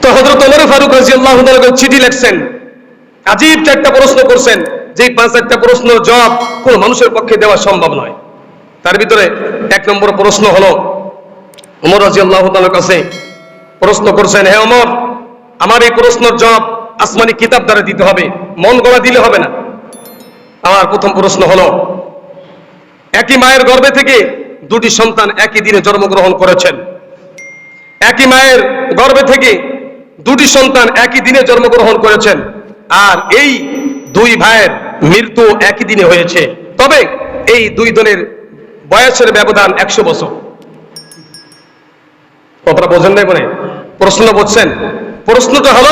তো হযরত ওমর ফারুক রাদিয়াল্লাহু তাআলা চিঠি লিখছেন, আজীব চারটা প্রশ্ন করছেন, যে 5-4টা প্রশ্নের জবাব কোন মানুষের পক্ষে দেওয়া সম্ভব নয়। তার ভিতরে 1 নম্বর প্রশ্ন হলো, ওমর রাদিয়াল্লাহু তাআলার কাছে প্রশ্ন করছেন, হে ওমর, আমার এই প্রশ্নের জবাব আসমানি কিতাব দ্বারা দিতে হবে, মন গড়া দিলে হবে না। আমার প্রথম প্রশ্ন হলো, একই মায়ের গর্ভে থেকে দুটি সন্তান একই দিনে জন্মগ্রহণ করেছেন, একই মায়ের গর্ভে থেকে দুটি সন্তান একই দিনে জন্মগ্রহণ করেছেন, আর এই দুই ভাইয়ের মৃত্যু একই দিনে হয়েছে, তবে এই দুই জনের বয়সের ব্যবধান 100 বছর। কথাটা বোঝেন নাই মনে? প্রশ্ন বুঝছেন? প্রশ্নটা হলো,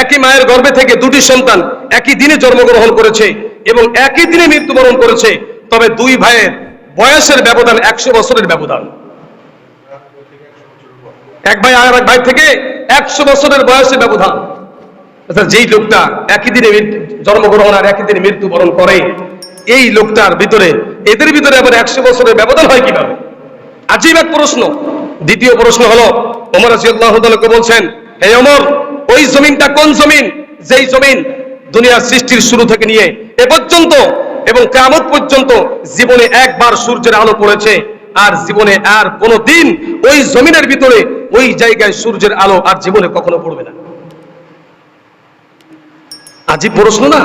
একই মায়ের গর্ভে থেকে দুটি সন্তান একই দিনে জন্মগ্রহণ করেছে এবং একই দিনে মৃত্যুবরণ করেছে, তবে দুই ভাইয়ের বয়সের ব্যবধান 100 বছরের ব্যবধান। এক ভাই আর এক ভাই থেকে 100 বছরের বয়সের ব্যবধান। যেই লোকটা একই দিনে জন্মগ্রহণ আর একই দিনে মৃত্যুবরণ করে, এই লোকটার ভিতরে এদের ভিতরে আবার 100 বছরের ব্যবধান হয় কিভাবে? আজীব এক প্রশ্ন। দ্বিতীয় প্রশ্ন হলো, ওমর রাদিয়াল্লাহু তাআলাকে বলছেন, হে ওমর, ওই জমিনটা কোন জমিন যেই জমিন দুনিয়ার সৃষ্টির শুরু থেকে নিয়ে এ পর্যন্ত এবং কিয়ামত পর্যন্ত জীবনে একবার সূর্যের আলো পড়েছে, আর জীবনে আর কোনো দিন ওই জমিনের ভিতরে ওই জায়গায় সূর্যের আলো আর জীবনে কখনো পড়বে না? আজীব প্রশ্ন না?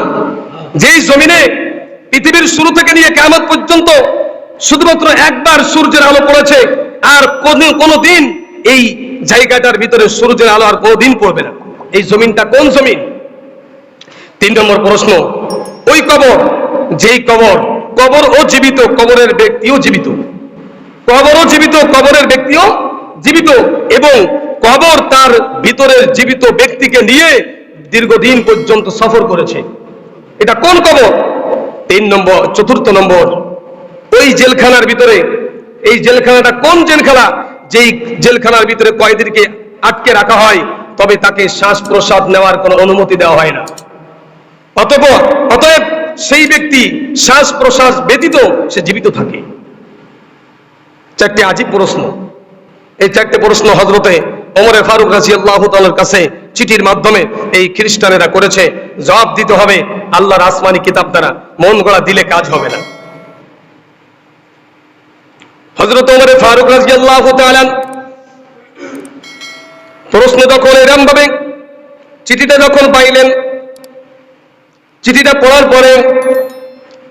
যেই জমিনে পৃথিবীর শুরু থেকে নিয়ে কিয়ামত পর্যন্ত শুধুমাত্র একবার সূর্যের আলো পড়েছে, আর কোনো দিন এই জায়গাটার ভিতরে সূর্যের আলো আর কোনোদিন পড়বে না, এই জমিনটা কোন জমিন? 3 নম্বর প্রশ্ন, ওই কবর, যেই কবর ও জীবিত, কবরের ব্যক্তিও জীবিত, কবরও জীবিত, কবরের ব্যক্তিও জীবিত, এবং কবর তার ভিতরের জীবিত ব্যক্তিকে নিয়ে দীর্ঘদিন পর্যন্ত সফর করেছে, এটা কোন কবর? 3 নম্বর। 4র্থ নম্বর, ওই জেলখানার ভিতরে, এই জেলখানাটা কোন জেলখানা যেই জেলখানার ভিতরে কয়েদিকে আটকে রাখা হয়, তবে তাকে শ্বাস প্রশ্বাস নেওয়ার কোনো অনুমতি দেওয়া হয় না, অতএব সেই ব্যক্তি শ্বাস প্রশ্বাস ব্যতীত সে জীবিত থাকে। 4টে আজীব প্রশ্ন। এই 4টে প্রশ্ন হযরতে ওমর ফারুক রাদিয়াল্লাহু তাআলার কাছে চিঠির মাধ্যমে এই খ্রিস্টানেরা করেছে, জবাব দিতে হবে আল্লাহর আসমানি কিতাব দ্বারা, মন গড়া দিলে কাজ হবে না। হযরত ওমর ফারুক রাদিয়াল্লাহু তাআলা প্রশ্ন যখন এরকম ভাবে চিঠিটা যখন পাইলেন, চিঠিটা পড়ার পরে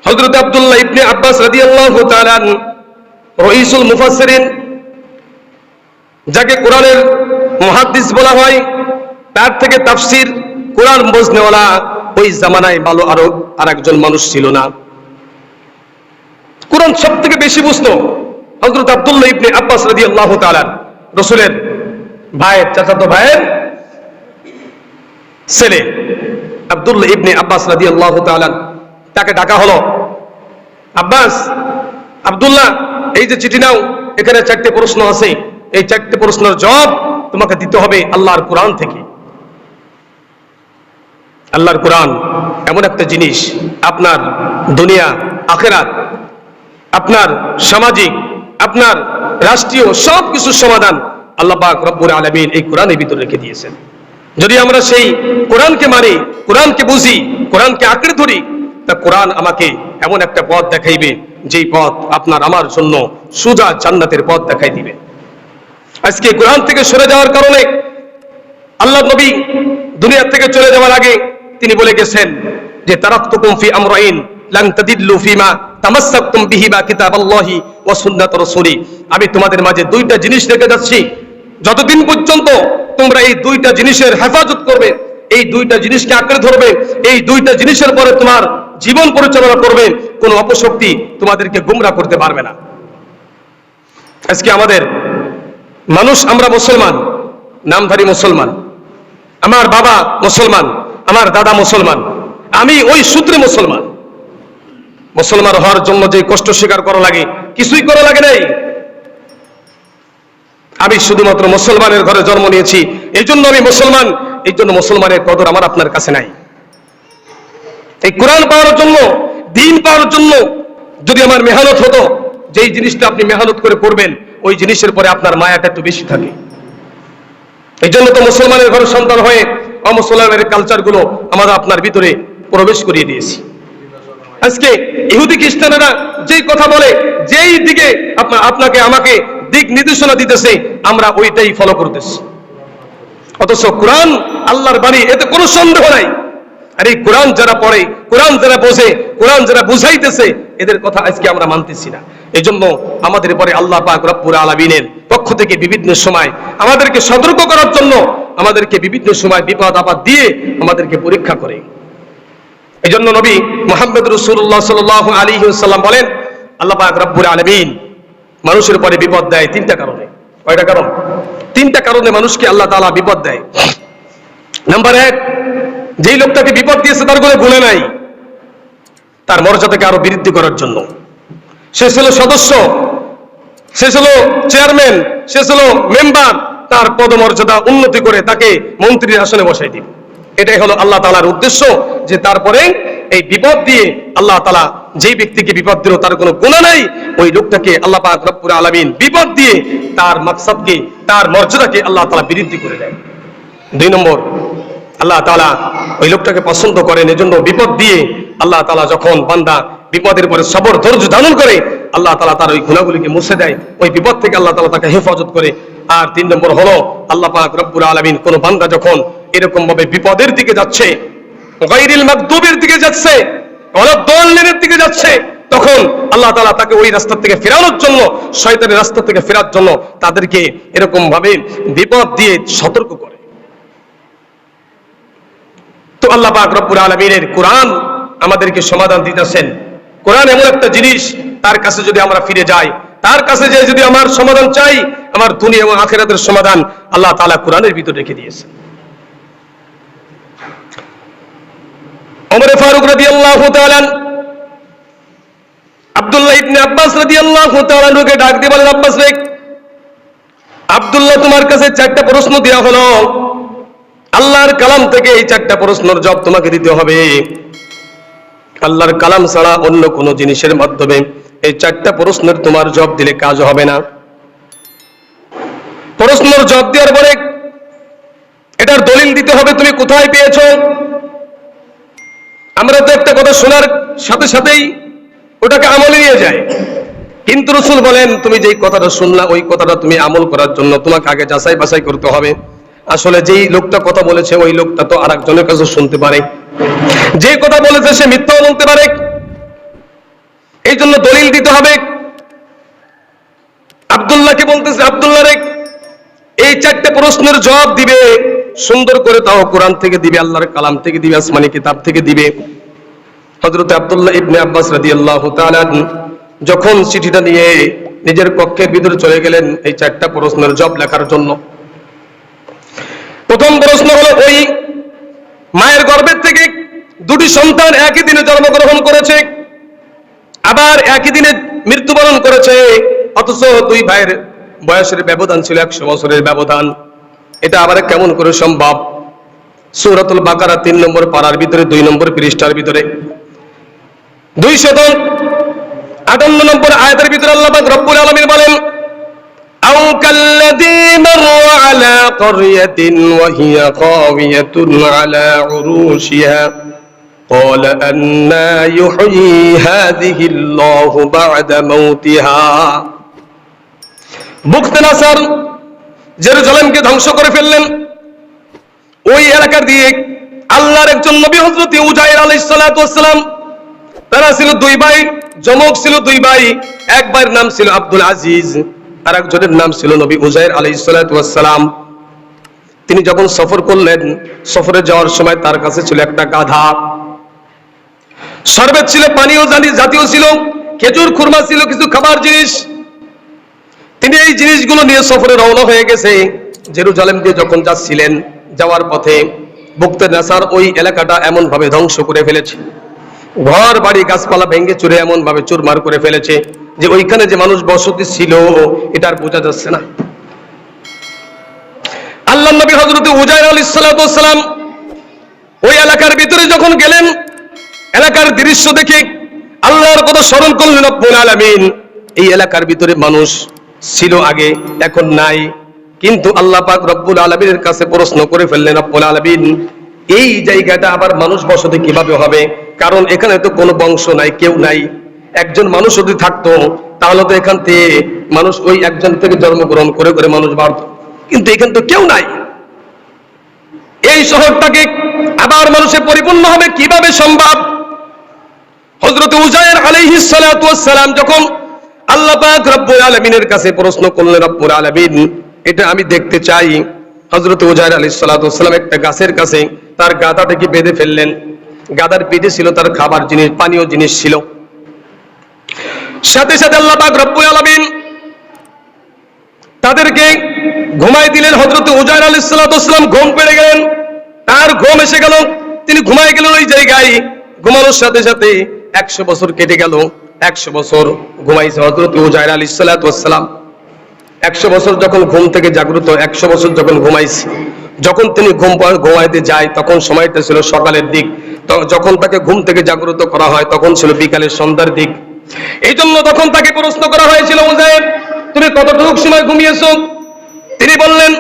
হযরত আব্দুল্লাহ ইবনে আব্বাস রাদিয়াল্লাহু তাআলা রাইসুল মুফাসসিরিন, যাকে কোরআনের মুহাদ্দিস বলা হয়, তার থেকে তাফসীর কোরআন বুঝনেওয়ালা ওই জামানায় ভালো আরো আরেকজন মানুষ ছিল না। কোরআন সবথেকে বেশি বুঝতো হযরত আব্দুল্লাহ ইবনে আব্বাস রাদিয়াল্লাহু তাআলা, রাসূলের ভাইয়ের, চাচাতো ভাইয়ের ছেলে আব্দুল্লাহ ইবনে আব্বাস রাদিয়াল্লাহু তাআলা। তাকে ডাকা হলো, আব্বাস, আব্দুল্লাহ, এই যে চিঠি নাও, এখানে 4টে প্রশ্ন আছে, এই 4টে প্রশ্নের জবাব তোমাকে দিতে হবে আল্লাহর কোরআন থেকে। আল্লাহর কোরআন এমন একটা জিনিস, আপনার দুনিয়া আখিরাত, আপনার সামাজিক, আপনার রাষ্ট্রীয় সব কিছুর সমাধান আল্লাহ পাক রব্বুল আলামিন এই কোরআনের ভিতরে রেখে দিয়েছেন। যদি আমরা সেই কোরআনকে মানি, কোরআনকে বুঝি, কোরআনকে আঁকড়ে ধরি, তা কোরআন আমাকে এমন একটা পথ দেখাইবে, যেই পথ আপনার আমার জন্য সোজা জান্নাতের পথ দেখাই দিবে। আজকে কোরআন থেকে সরে যাওয়ার কারণে আল্লাহ নবী দুনিয়া থেকে চলে যাওয়ার আগে তিনি বলে গেছেন যে, তারাকতুকুম ফি আমরাইন লান তাদিল্লু ফিমা তামাসসাকতুম বিহিমা কিতাবাল্লাহি ওয়া সুন্নাত রাসূলি, আমি তোমাদের মাঝে 2টা জিনিস রেখে যাচ্ছি, যতদিন পর্যন্ত তোমরা এই 2টা জিনিসের হেফাজত করবে, এই 2টা জিনিসকে আঁকড়ে ধরবে, এই 2টা জিনিসের পরে তোমার জীবন পরিচালনা করবে, কোনো অপশক্তি তোমাদেরকে গোমরা করতে পারবে না। আজকে আমাদের মানুষ, আমরা মুসলমান, নামধারী মুসলমান, আমার বাবা মুসলমান, আমার দাদা মুসলমান, আমি ওই সূত্রে মুসলমান। মুসলমান হওয়ার জন্য যে কষ্ট স্বীকার করা লাগে, কিছুই করা লাগে নাই। আমি শুধুমাত্র মুসলমানের ঘরে জন্ম নিয়েছি, এই জন্য আমি মুসলমান, এই জন্য মুসলমানের কদর আমার আপনার কাছে নাই। এই কোরআন পাওয়ার জন্য, দ্বীন পাওয়ার জন্য যদি আমার মেহনত হতো, যেই জিনিসটা আপনি মেহনত করে করবেন, ওই জিনিসের পরে আপনার মায়াটা একটু বেশি থাকে। এই জন্য তো মুসলমানের ঘরের সন্তান হয়ে অমুসলমানের কালচারগুলো আমাদের আপনার ভিতরে প্রবেশ করিয়ে দিয়েছি। আজকে ইহুদি খ্রিস্টানেরা যেই কথা বলে, যেই দিকে আপনাকে আমাকে দিক নির্দেশনা দিতেছে, আমরা ওইটাই ফলো করতেছি। অথচ কোরআন আল্লাহর বাণী, এতে কোনো সন্দেহ নাই। আর এই কোরআন যারা পড়ে, কোরআন যারা বোঝে, কোরআন যারা বুঝাইতেছে, এদের কথা আজকে আমরা মানতেছি না। এই জন্য আমাদের পরে আল্লাহ পাক রব্বুল আলামিনের পক্ষ থেকে বিভিন্ন সময় আমাদেরকে সতর্ক করার জন্য, আমাদেরকে বিভিন্ন সময় বিপদ আপদ দিয়ে আমাদেরকে পরীক্ষা করে। এই জন্য নবী মুহাম্মদ রাসূলুল্লাহ সাল্লাল্লাহু আলাইহি ওয়াসাল্লাম বলেন, আল্লাহ পাক রব্বুল আলামিন মানুষের পরে বিপদ দেয় তিনটা কারণে। কয়টা কারণ? তিনটা কারণে মানুষকে আল্লাহ তাআলা বিপদ দেয়। নাম্বার 1, যেই লোকটাকে বিপদ দিয়েছে তার কোনো গুনাহ নাই, তার মর্যাদাকে আরো বৃদ্ধি করার জন্য। সে ছিল সদস্য, সে ছিল চেয়ারম্যান, সে ছিল মেম্বার, তার পদমর্যাদা উন্নতি করে তাকে মন্ত্রীর আসনে বসাই দিবে। এটাই হলো আল্লাহ তাআলার উদ্দেশ্য, যে তারপরে এই বিপদ দিয়ে আল্লাহ তাআলা যেই ব্যক্তিকে বিপদ দিল তার কোনো গুনাহ নাই, ওই লোকটাকে আল্লাহ পাক রব্বুল আলামিন বিপদ দিয়ে তার মাকসাদকে, তার মর্যাদাকে আল্লাহ তাআলা বৃদ্ধি করে দেয়। 2 নম্বর, আল্লাহ তাআলা ওই লোকটাকে পছন্দ করেন, এজন্য বিপদ দিয়ে আল্লাহ তাআলা যখন বান্দা বিপদের পরে সবর ধৈর্য ধারণ করে, আল্লাহ তাআলা তার ওই গুনাহগুলিকে মুছে দেয়, ওই বিপদ থেকে আল্লাহ তাআলা তাকে হেফাজত করে। আর 3 নম্বর হলো, আল্লাহ পাক রব্বুল আলামিন কোন বান্দা যখন এরকম ভাবে বিপদের দিকে যাচ্ছে, গায়রিল মাগদুবের দিকে যাচ্ছে, ওয়ালাদ-দাল্লিনের দিকে যাচ্ছে, তখন আল্লাহ তাআলা তাকে ওই রাস্তা থেকে ফেরানোর জন্য, শয়তানের রাস্তা থেকে ফেরার জন্য তাদেরকে এরকম ভাবে বিপদ দিয়ে সতর্ক করে। তো আল্লাহ পাক রব্বুল আলামিনের কোরআন আমাদেরকে সমাধান দিতেছেন। কোরআন এমন একটা জিনিস, তার কাছে যদি আমরা ফিরে যাই, তার কাছে যে যদি আমার সমাধান চাই, আমার দুনিয়া এবং আখিরাতের সমাধান আল্লাহ তাআলা কোরআনের ভিতর রেখে দিয়েছেন। ওমর ফারুক রাদিয়াল্লাহু তাআলা আব্দুল্লাহ ইবনে আব্বাস রাদিয়াল্লাহু তাআলা কে ডাক দিয়ে বলেন, আব্বাস রে, আব্দুল্লাহ তোমার কাছে 4টা প্রশ্ন দেওয়া হলো, আল্লাহর কালাম থেকে এই 4টা প্রশ্নের জবাব তোমাকে দিতে হবে। আল্লাহর কালাম ছাড়া অন্য কোন জিনিসের মাধ্যমে এই 4টা প্রশ্নের তোমার জবাব দিলে কাজ হবে না। প্রশ্নের জবাব দেওয়ার পরে এটার দলিল দিতে হবে, তুমি কোথায় পেয়েছো। আমরা তো একটা কথা শোনার সাথে সাথেই ওটাকে আমলে নিয়ে যাই, কিন্তু রাসূল বলেন, তুমি যেই কথাটা শুনলা ওই কথাটা তুমি আমল করার জন্য তোমাকে আগে যাচাই বাছাই করতে হবে। আসলে যেই লোকটা কথা বলেছে ওই লোকটা তো আরেকজনের কাছে শুনতে পারে, যে কথা বলেছে সে মিথ্যাও বলতে পারে, এই জন্য দলিল দিতে হবে। আব্দুল্লাহকে বলতেছে, আব্দুল্লাহ রে, এই 4টা প্রশ্নের জবাব দিবে সুন্দর করে, তাও কোরআন থেকে দিবে, আল্লাহর কালাম থেকে দিবে, আসমানি কিতাব থেকে দিবে। হযরত আব্দুল্লাহ ইবনে আব্বাস রাদিয়াল্লাহু তাআলা যখন চিঠিটা নিয়ে নিজের কক্ষের ভিতরে চলে গেলেন এই 4টা প্রশ্নের জবাব লেখার জন্য। প্রথম প্রশ্ন হলো, ওই মায়ের গর্ভের থেকে 2টি সন্তান একই দিনে জন্মগ্রহণ করেছে, আবার একই দিনে মৃত্যুবরণ করেছে, অথচ 2 ভাইয়ের বয়সের ব্যবধান ছিল 100 বছরের ব্যবধান। এটা আবার কেমন করে সম্ভব? সূরাতুল বাকারা 3 নম্বর পারার ভিতরে 2 নম্বর পৃষ্ঠার ভিতরে 258 নম্বর আয়াতের ভিতরে আল্লাহ পাক রব্বুল আলামিন বলেন, আও কাল্লাযী মাররা আলা ক্বরয়াতিন ওয়া হিয়া খাওয়িয়াতুন আলা উরুশিহা قال أنى يحيي هذه الله بعد موتها। বুখতনাসার জেরুজালেমকে ধ্বংস করে ফেললেন, ওই এলাকা দিয়ে আল্লাহর একজন নবী হযরত উজাইর আলাইহিস সালাতু ওয়াস সালাম, তারা ছিল 2 ভাই, যমক ছিল 2 ভাই। এক ভাইয়ের নাম ছিল আব্দুল আজিজ, আর একজনের নাম ছিল নবী উজাইর আলাইহিস সালাতু ওয়াস সালাম। তিনি যখন সফর করলেন, সফরে যাওয়ার সময় তার কাছে ছিল একটা গাধা, শরবত ছিল, পানীয় জাতীয় ছিল, খেজুর খুরমা ছিল, কিছু খাবার জিনিস। তিনি এই জিনিসগুলো নিয়ে সফরে রওনা হয়ে গেছে। জেরুজালেম দিয়ে যখন যাচ্ছিলেন, যাওয়ার পথে বুখতনাসার ওই এলাকাটা এমন ভাবে ধ্বংস করে ফেলেছে, ঘর বাড়ি গাছপালা ভেঙে চুরে এমন ভাবে চুরমার করে ফেলেছে যে ওইখানে যে মানুষ বসতি ছিল এটা আর বোঝা যাচ্ছে না। আল্লাহর নবী হযরত উজাইর আলাইহিস সালাতু ওয়াস সালাম ওই এলাকার ভিতরে যখন গেলেন, এলাকার দৃশ্য দেখে আল্লাহর কথা স্মরণ করলেন রব্বুল আলামিন। এই এলাকার ভিতরে মানুষ ছিল আগে, এখন নাই। কিন্তু আল্লাহ পাক রব্বুল আলামিনের কাছে প্রশ্ন করে ফেললেন, রব্বুল আলামিন এই জায়গাটা আবার মানুষ বসতি কিভাবে হবে? কারণ এখানে তো কোনো বংশ নাই, কেউ নাই। একজন মানুষ যদি থাকতো তাহলে তো এখান থেকে মানুষ ওই একজন থেকে জন্মগ্রহণ করে করে মানুষ বাড়ত, কিন্তু এখানে তো কেউ নাই। এই শহরটাকে আবার মানুষে পরিপূর্ণ হবে কিভাবে সম্ভব? হযরত উজাইর আলাইহিস সালাতু ওয়াস সালাম যখন আল্লাহ পাক রব্বুল আলামিনের কাছে প্রশ্ন করলেন, রব্বুল আলামিন এটা আমি দেখতে চাই। হযরত উজাইর আলাইহিস সালাতু ওয়াস সালাম একটা গাছের কাছে তার গাধাটাকে বেঁধে ফেললেন। গাধার পিঠে ছিল তার খাবার জিনিস, পানীয় জিনিস ছিল। সাথে সাথে আল্লাহ পাক রব্বুল আলামিন তাদেরকে ঘুমাই দিলেন। হযরত উজাইর আলাইহিস সালাতু ওয়াস সালাম ঘুম পেড়ে গেলেন, তার ঘুম এসে গেল, তিনি ঘুমাই গেলেন ওই জায়গায়। ঘুমানোর সাথে সাথে 100 বছর কেটে গেল। 100 বছর ঘুমাইছে হযরত উজাইর আলাইহিস সালাতু ওয়াস সালাম। 100 বছর যখন ঘুম থেকে জাগ্রত, 100 বছর যখন ঘুমাইছে, যখন তিনি ঘুমাইতে যায় তখন সময়টা ছিল সকালের দিক, যখন তাকে ঘুম থেকে জাগ্রত করা হয় তখন ছিল বিকালের সন্ধ্যার দিক। এই জন্য তখন তাকে প্রশ্ন করা হয়েছিল, উজাইর তুমি কতটুকু সময় ঘুমিয়েছো? তিনি বললেন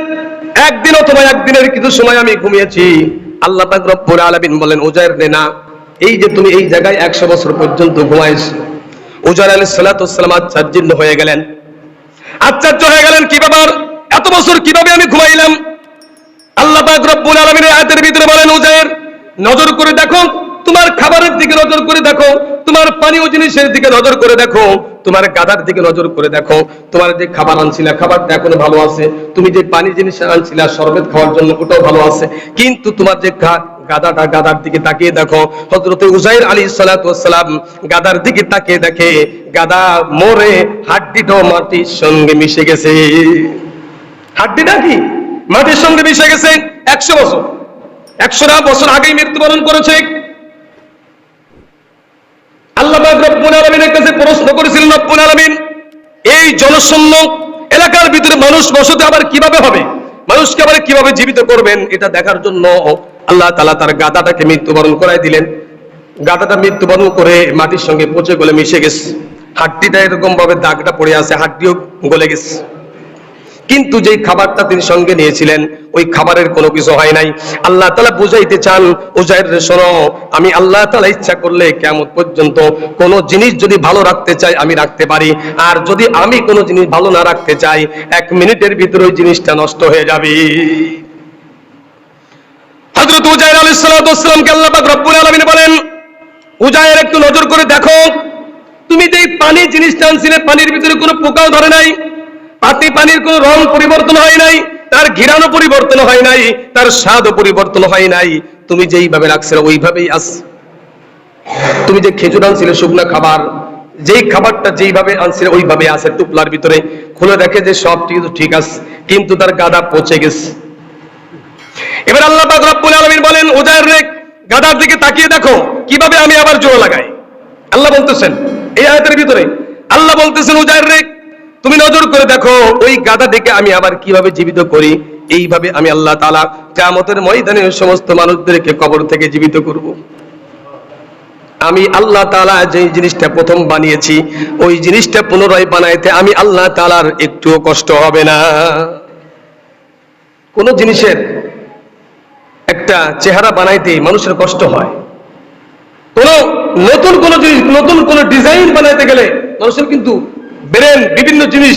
একদিন অথবা একদিনের কিছু সময় আমি ঘুমিয়েছি। আল্লাহ পাক রব্বুল আলামিন বলেন, উজাইর রে না, এই যে তুমি এই জায়গায় 100 বছর পর্যন্ত ঘুমাইছো। উজাইর আলাইহিস সালাতু ওয়াস সালাম আশ্চর্য হয়ে গেলেন। কি ব্যাপার, এত বছর কিভাবে আমি ঘুমাইলাম? আল্লাহ পাক রব্বুল আলামিনের আয়াতের ভিতরে বলেন, উজাইর নজর করে দেখো, তোমার খাবারের দিকে নজর করে দেখো, তোমার পানীয় জিনিসের দিকে নজর করে দেখো, তোমার গাদার দিকে নজর করে দেখো। তোমার যে খাবার আনছিলা খাবারটা এখনো ভালো আছে, তুমি যে পানি জিনিস আনছিলা শরবত খাওয়ার জন্য ওটাও ভালো আছে, কিন্তু তোমার যে গাদাটা, গাদার দিকে তাকিয়ে দেখো। হযরত উজাইর আলাইহিস সালাতু ওয়াস সালাম গাদার দিকে তাকিয়ে দেখে গাদা মরে হাড্ডিটাও মাটির সঙ্গে মিশে গেছে। হাড্ডিটা কি মাটির সঙ্গে মিশে গেছে। 100 বছর, 100 বছর আগেই মৃত্যুবরণ করেছে। আল্লাহ পাক রব্বুল আলামিনের কাছে প্রশ্ন করেছিলেন, রব্বুল আলামিন এই জনশূন্য এলাকার ভিতরে মানুষ বসতি আবার কিভাবে হবে? মানুষকে আবার কিভাবে জীবিত করবেন? এটা দেখার জন্য আল্লাহ তাআলা তার গাদাটাকে মৃত্যুবরণ করাই দিলেন। গাদাটা মৃত্যুবরণ করে মাটির সঙ্গে পচে গলে মিশে গেছে। হাড্ডিটা এরকম ভাবে দাগটা পড়ে আছে, হাড্ডিও গলে গেছে। কিন্তু যেই খাবারটা তিনি সঙ্গে নিয়েছিলেন ওই খাবারের কোনো কিছু হয় নাই। আল্লাহ তাআলা বুঝাইতে চান, উজাইর রে শোনো, আমি আল্লাহ তাআলা ইচ্ছা করলে কিয়ামত পর্যন্ত কোন জিনিস যদি ভালো রাখতে চাই আমি রাখতে পারি, আর যদি আমি কোন জিনিস ভালো না রাখতে চাই 1 মিনিটের ভিতরে ওই জিনিসটা নষ্ট হয়ে যাবে। হযরত উজাইর আলাইহিস সালাতু ওয়াস সালামকে আল্লাহ পাক রব্বুল আলামিন বলেন, উজাইর একটু নজর করে দেখো, তুমি যেই পানি জিনিসটা আনছিলে পানির ভিতরে কোনো পোকাও ধরে নাই, পানির কোনো রং পরিবর্তন হয় নাই, তার ঘিরানো পরিবর্তন হয় নাই, তার স্বাদও পরিবর্তন হয় নাই, তুমি যেইভাবে রাখছিলে ওইভাবেই আছে। তুমি যে খেজুর আনছিলে শুকনো খাবার, যেই খাবারটা যেইভাবে আনছিলে ওইভাবে আছে টুপলার ভিতরে। খুলে দেখে যে সব কিছু ঠিক আছে, কিন্তু তার গাদা পচে গেছে। এবার আল্লাহ পাক রব্বুল আলামিন বলেন, উজাইর রে গাদার দিকে তাকিয়ে দেখো কিভাবে আমি আবার জোড়া লাগাই। আল্লাহ বলতেছেন এই আয়াতের ভিতরে, আল্লাহ বলতেছেন উজাইর রে তুমি নজর করে দেখো ওই গাদা দেখে আমি আবার কিভাবে জীবিত করি। এইভাবে আমি আল্লাহ তাআলা কিয়ামতের ময়দানে সমস্ত মানুষদেরকে কবর থেকে জীবিত করব। আমি আল্লাহ তাআলা যে জিনিসটা প্রথম বানিয়েছি ওই জিনিসটা পুনরায় বানাইতে আমি আল্লাহ তাআলার একটুও কষ্ট হবে না। কোন জিনিসের একটা চেহারা বানাইতে মানুষের কষ্ট হয়, কোন জিনিস নতুন কোন ডিজাইন বানাইতে গেলে মানুষের কিন্তু ব্রেন বিভিন্ন জিনিস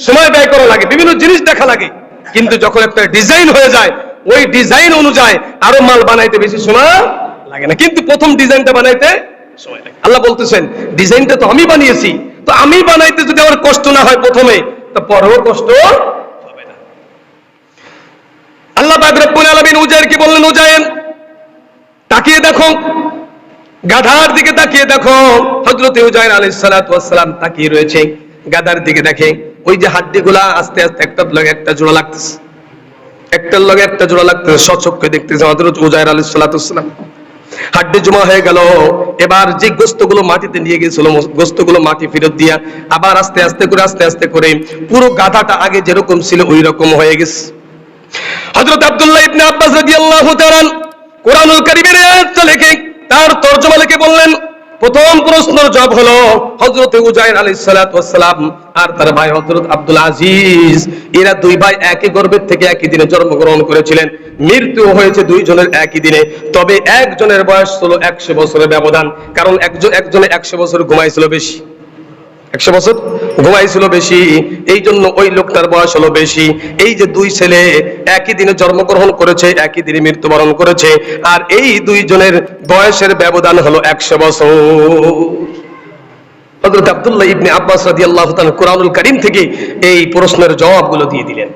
সময় ব্যয় করা লাগে, বিভিন্ন জিনিস দেখা লাগে, কিন্তু যখন একটা ডিজাইন হয়ে যায় ওই ডিজাইন অনুযায়ী আরো মাল বানাইতে বেশি সময় লাগে না, কিন্তু প্রথম ডিজাইনটা বানাইতে সময় লাগে। আল্লাহ বলতেছেন ডিজাইনটা তো আমি বানিয়েছি, তো আমি বানাইতে যদি আমার কষ্ট না হয় প্রথমে, তো পরেও কষ্ট হবে না। আল্লাহ পাক রব্বুল আলামিন উজাইরকে বললেন, উজাইর তাকিয়ে দেখো গাধার দিকে, তাকিয়ে দেখো। হযরত উজাইর আলাইহিস সালাতু ওয়াস সালাম তাকিয়ে রয়েছে গাধার দিকে, দেখে ওই যে হাড্ডিগুলা আস্তে আস্তে একটার লগে একটা জোড়া লাগতেছে, একটার লগে একটা জোড়া লাগতেছে, সচক্ষে দেখতেছে হযরত উজাইর আলাইহিস সালাতু ওয়াস সালাম। হাড্ডি জমা হয়ে গেল। এবার যে গোশতগুলো মাটিতে নিয়ে গিয়েছিল গোশতগুলো মাটি ফেরত দিয়া আবার আস্তে আস্তে করে পুরো গাধাটা আগে যেরকম ছিল ওই রকম হয়ে গেছে। হযরত আব্দুল্লাহ ইবনে আব্বাস রাদিয়াল্লাহু তাআলা কোরআনুল কারীমের আয়াতটা লিখে তার তরজমা লিখে বললেন, প্রথম প্রশ্নের জবাব হলো হযরত উজাইর আলাইহিস সালাতু ওয়াস সালাম আর তার ভাই হযরত আব্দুল আজিজ, এরা দুই ভাই একই গর্ভের থেকে একই দিনে জন্মগ্রহণ করেছিলেন। মৃত্যু হয়েছে দুইজনের একই দিনে, তবে একজনের বয়স হলো 100 বছরের ব্যবধান, কারণ একজনে 100 বছর ঘুমাইছিল বেশি, 100 বছর ঘুমাইছিল বেশি, এই জন্য ওই লোকটার বয়স হলো বেশি। এই যে দুই ছেলে একই দিনে জন্মগ্রহণ করেছে, একই দিনে মৃত্যুবরণ করেছে, আর এই দুইজনের বয়সের ব্যবধান হলো 100 বছর। হযরত আব্দুল্লাহ ইবনে আব্বাস রাদিয়াল্লাহু তাআলা কুরআনুল কারীম থেকে এই প্রশ্নের জবাবগুলো দিয়ে দিলেন।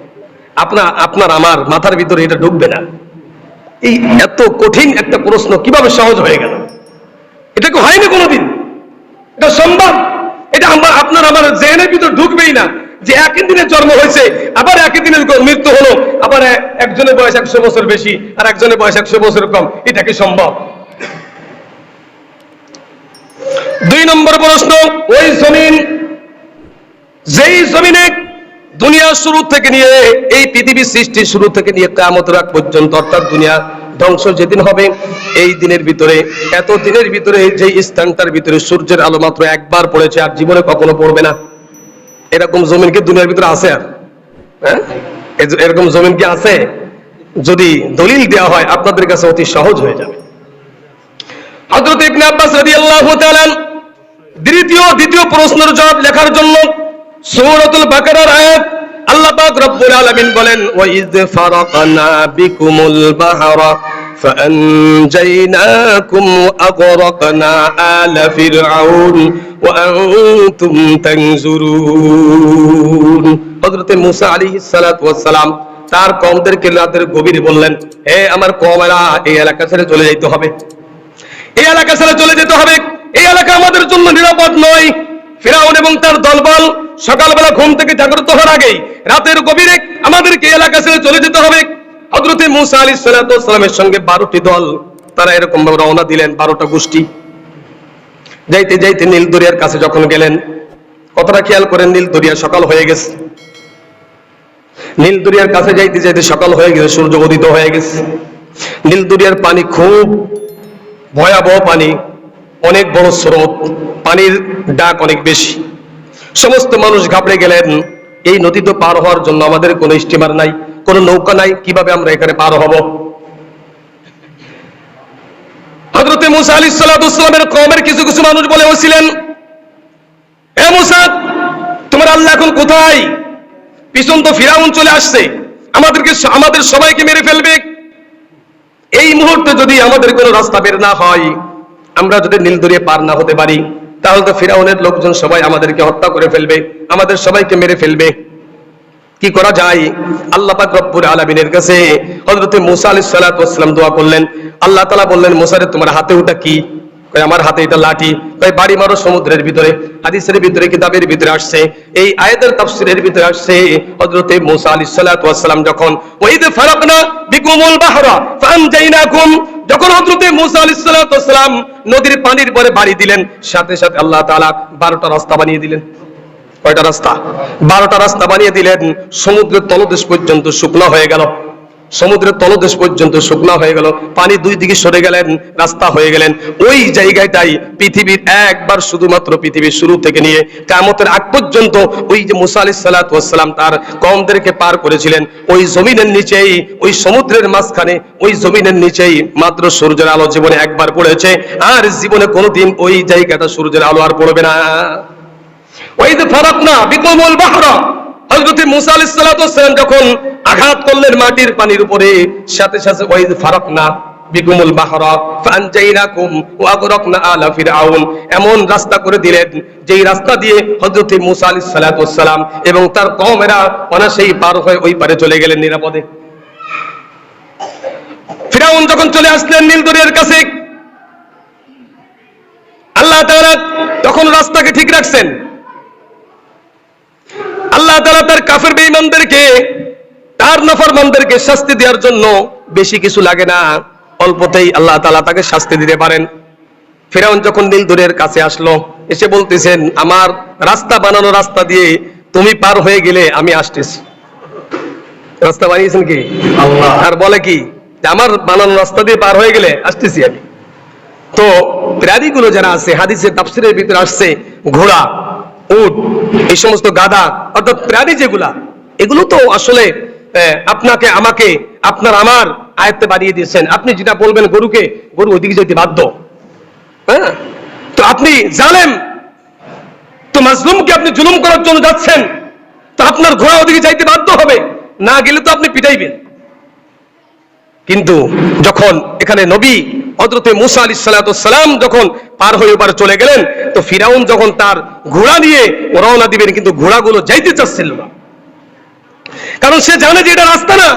আপনার আমার মাথার ভিতরে এটা ঢুকবে না, এই এত কঠিন একটা প্রশ্ন কিভাবে সহজ হয়ে গেল? এটা কি হয়নি কোনোদিন? এটা সম্ভব? এটা আপনার আমার জেনের ভিতর ঢুকবেই না যে একই দিনে জন্ম হয়েছে, আবার একই দিনে মৃত্যু হলো, আবার একজনের বয়স 100 বছর বেশি আর একজনের বয়স 100 বছর কম, এটা কি সম্ভব? 2 নম্বর প্রশ্ন, ওই জমিন, যেই জমিনে দুনিয়া শুরু থেকে নিয়ে এই পৃথিবী সৃষ্টি শুরু থেকে নিয়ে কিয়ামতের আগ পর্যন্ত, অর্থাৎ দুনিয়া ধ্বংস যেদিন হবে, এই দিনের ভিতরে, এত দিনের ভিতরে যে স্থানটার ভিতরে সূর্যের আলো মাত্র একবার পড়েছে আর জীবনে কখনো পড়বে না, এরকম জমিন কি দুনিয়ার ভিতরে আছে? আর হ্যাঁ, এরকম জমিন কি আছে? যদি দলিল দেওয়া হয় আপনাদের কাছে অতি সহজ হয়ে যাবে। হযরত ইবনে আব্বাস রাদিয়াল্লাহু তাআলা দ্বিতীয় প্রশ্নের জবাব লেখার জন্য সূরাতুল বাকারার আয়াত আল্লাহ পাক রব্বুল আলামিন বলেন, ওয়া ইয ফারাকনা বিকুমুল বাহরা ফাআনজাইনাকুম ওয়া আগরাকনা আলা ফিরআউন ওয়া আনতুম তানজুরুন। হযরত মূসা আলাইহিস সালাতু ওয়াস সালাম তার কওমদেরকে রাতের গভীরে বললেন, হে আমার কওমেরা, এই এলাকা ছেড়ে চলে যেতে হবে, এই এলাকা ছেড়ে চলে যেতে হবে, এই এলাকা আমাদের জন্য নিরাপদ নয়। ফিরআউন এবং তার দলবল সকালবেলা ঘুম থেকে জাগ্রত হওয়ার আগেই রাতের গভীরে আমাদেরকে এলাকা ছেড়ে চলে যেতে হবে। হযরত মূসা আলাইহিস সালাতু ওয়াস সালামের সঙ্গে 12টি দল, তারা এরকম ভাবে রওনা দিলেন, 12টা গোষ্ঠী। যাইতে যাইতে নীল দরিয়ার কাছে যখন গেলেন, কথাটা খেয়াল করেন, নীল দরিয়া সকাল হয়ে গেছে, নীল দরিয়ার কাছে যাইতে যাইতে সকাল হয়ে গেছে, সূর্য উদিত হয়ে গেছে। নীল দরিয়ার পানি খুব ভয়াবহ পানি, অনেক বড় স্রোত, পানির ডাক অনেক বেশি। সমস্ত মানুষ ঘাবড়ে গেলেন, এই নদী তো পার হওয়ার জন্য আমাদের কোনো স্টিমার নাই, কোনো নৌকা নাই, কিভাবে আমরা এখানে পার হব? হযরত মূসা আলাইহিস সালাতু ওয়াস সালামের কওমের কিছু কিছু মানুষ বলে বসছিলেন, হে মূসা, তোমার আল্লাহ এখন কোথায়? পিছন তো ফিরআউন চলে আসছে, আমাদের সবাইকে মেরে ফেলবে। এই মুহূর্তে যদি আমাদের কোনো রাস্তা বের না হয়, আমরা যদি নীল দরিয়া পার না হতে পারি, তাহলে তো ফিরআউনের লোকজন সবাই আমাদেরকে হত্যা করে ফেলবে, আমাদের সবাইকে মেরে ফেলবে। কি করা যায়? আল্লাহ পাক রব্বুল আলামিনের কাছে হযরত মূসা আলাইহিস সালাতু ওয়াস সালাম দোয়া করলেন। আল্লাহ তাআলা বললেন, মূসা রে, তোমার হাতে ওটা কি? কয়, আমার হাতে এটা লাঠি। কয়, বাড়ি মারো সমুদ্রের ভিতরে। হাদিসের ভিতরে, কিতাবের ভিতরে আসছে, এই আয়াতের তাফসীরের ভিতরে আসছে, হযরত মূসা আলাইহিস সালাতু ওয়াস সালাম যখন ওয়াইদ ফারাকনা বিকুমুল বাহরা ফাআনজাইনাকুম, যখন হযরত মূসা আলাইহিস সালাতু ওয়াস সালাম নদীর পানির পরে বাড়ি দিলেন, সাথে সাথে আল্লাহ তাআলা 12টা রাস্তা বানিয়ে দিলেন। কয়টা রাস্তা? 12টা রাস্তা বানিয়ে দিলেন। সমুদ্রের তলদেশ পর্যন্ত শুকনো হয়ে গেল, সমুদ্রের তলদেশ পর্যন্ত শুকনো হয়ে গেল, পানি দুই দিকে সরে গেলেন, রাস্তা হয়ে গেলেন। ওই জায়গাটাই পৃথিবীর একবার, শুধুমাত্র পৃথিবীর শুরু থেকে নিয়ে কিয়ামতের আগ পর্যন্ত ওই যে মূসা আলাইহিস সালাতু ওয়াস সালাম তার কওমদেরকে পার করেছিলেন, ওই জমিনের নিচেই, ওই সমুদ্রের মাঝখানে, ওই জমিনের নিচেই মাত্র সূর্যের আলো জীবনে একবার পড়েছে, আর জীবনে কোনোদিন ওই জায়গাটা সূর্যের আলো আর পড়বে না। ওয়াইদ ফারাকনা বিকুমুল বাহরা, হযরত মূসা আলাইহিস সালাতু ওয়াস সালাম যখন আঘাত করলেন মাটির পানির উপরে, সাথে সাথে ওয়াইদ ফারাকনা বিকুমুল বাহরা ফাআনজাইনাকুম ওয়া আগরাকনা আলা ফিরআউন, এমন রাস্তা করে দিলেন যেই রাস্তা দিয়ে হযরত মূসা আলাইহিস সালাতু ওয়াস সালাম এবং তার কওমেরা অনায়াসেই পার হয়ে ওই পারে চলে গেলেন নিরাপদে। ফিরআউন যখন চলে আসলেন নীল দরিয়ার কাছে, আল্লাহ তাআলা তখন রাস্তাকে ঠিক রাখছেন। আল্লাহ তাআলা তার কাফের বেঈমানদেরকে, তার নাফরমানদেরকে শাস্তি দেওয়ার জন্য বেশি কিছু লাগে না, অল্পতেই আল্লাহ তাআলা তাকে শাস্তি দিতে পারেন। ফিরআউন যখন নীল দরিয়ার কাছে আসলো, এসে বলতেছেন, আমার রাস্তা বানানো রাস্তা দিয়ে তুমি পার হয়ে গেলে আমি আসতেছি। রাস্তা বানিয়েছেন কি? আল্লাহ। আর বলে কি, আমার বানানো রাস্তা দিয়ে পার হয়ে গেলে আসতেছি আমি। তো প্রাণীগুলো যারা আছে, হাদিসের তাফসীরের ভিতরে আসছে ঘোড়া, উট, এই সমস্ত গাধা, অর্থাৎ প্রাণী যেগুলা, এগুলো তো আসলে আপনাকে আমাকে আপনার আমার আয়ত্তে বানিয়ে দিয়েছেন। আপনি যেটা বলবেন গরুকে, গরু ওইদিকে যেতে বাধ্য। হ্যাঁ, তো আপনি জালেম, তো মাজলুমকে আপনি জুলুম করার জন্য যাচ্ছেন, তো আপনার ঘোড়া ওদিকে যাইতে বাধ্য হবে, না গেলে তো আপনি পিটাইবেন। কিন্তু যখন এখানে নবী হযরতে মূসা আলাইহিস সালাম যখন পার হয়ে ওপারে চলে গেলেন, তো ফিরাউন যখন তার ঘোড়া নিয়ে রওনা দিবেন, কিন্তু ঘোড়াগুলো যাইতে চাচ্ছিল না, কারণ সে জানে যে এটা রাস্তা না,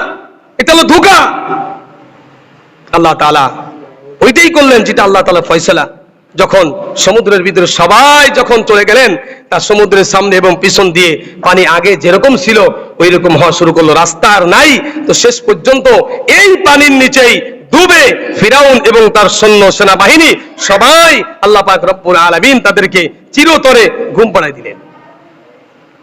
এটা হলো ধোঁকা। আল্লাহ তাআলা ওইটাই করলেন যেটা আল্লাহ তাআলার ফয়সালা। যখন সমুদ্রের ভিতরে সবাই যখন চলে গেলেন, তার সমুদ্রের সামনে এবং পিছন দিয়ে পানি আগে যেরকম ছিল ওই রকম হওয়া শুরু করলো, রাস্তা আর নাই। তো শেষ পর্যন্ত এই পানির নিচেই ডুবে ফিরাউন এবং তার সৈন্য সেনাবাহিনী সবাই আল্লাহ পাক রব্বুল আলামিন তাদেরকে চিরতরে ঘুম পাড়ায় দিলেন।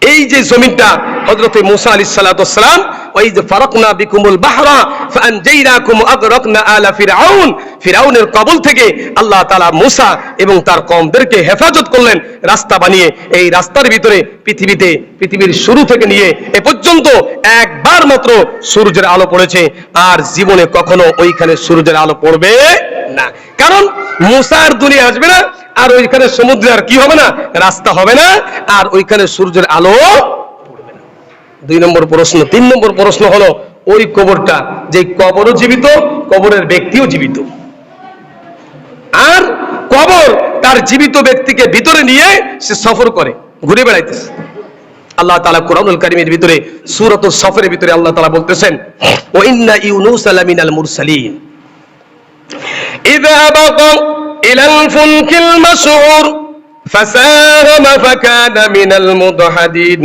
এই যে জমিনটা হযরতে মূসা আলাইহিস সালাম, ওই যে ফারাকনা বিকুমুল বাহরা ফাআনজাইনাকুম আগরাকনা আলা ফিরআউন, ফিরআউনের কবল থেকে আল্লাহ তাআলা মূসা এবং তার কওমদেরকে হেফাজত করলেন রাস্তা বানিয়ে। এই রাস্তার ভিতরে পৃথিবীর শুরু থেকে নিয়ে এ পর্যন্ত একবার মাত্র সূর্যের আলো পড়েছে, আর জীবনে কখনো ওইখানে সূর্যের আলো পড়বে না, কারণ মূসার দুনিয়া আসবে না, আর ওইখানে সমুদ্রে আর কি হবে না, রাস্তা হবে না, আর ওইখানে সূর্যের আলো পড়বে না। 2 নম্বর প্রশ্ন। 3 নম্বর প্রশ্ন হলো ওই কবরটা, যে কবরও জীবিত, কবরের ব্যক্তিও জীবিত, আর কবর তার জীবিত ব্যক্তিকে ভিতরে নিয়ে সে সফর করে, ঘুরে বেড়াইতেছে। আল্লাহ তাআলা কোরআনুল কারীমের ভিতরে সূরাতুস সফরের ভিতরে আল্লাহ তাআলা বলতেছেন, ওয়া ইন্না ইউনুসা লামিনাল মুরসালিন ইযা আবাকা ইলাল ফুলকিল মাশউর ফাসাহামা ফাকানা মিনাল মুদহাদিন।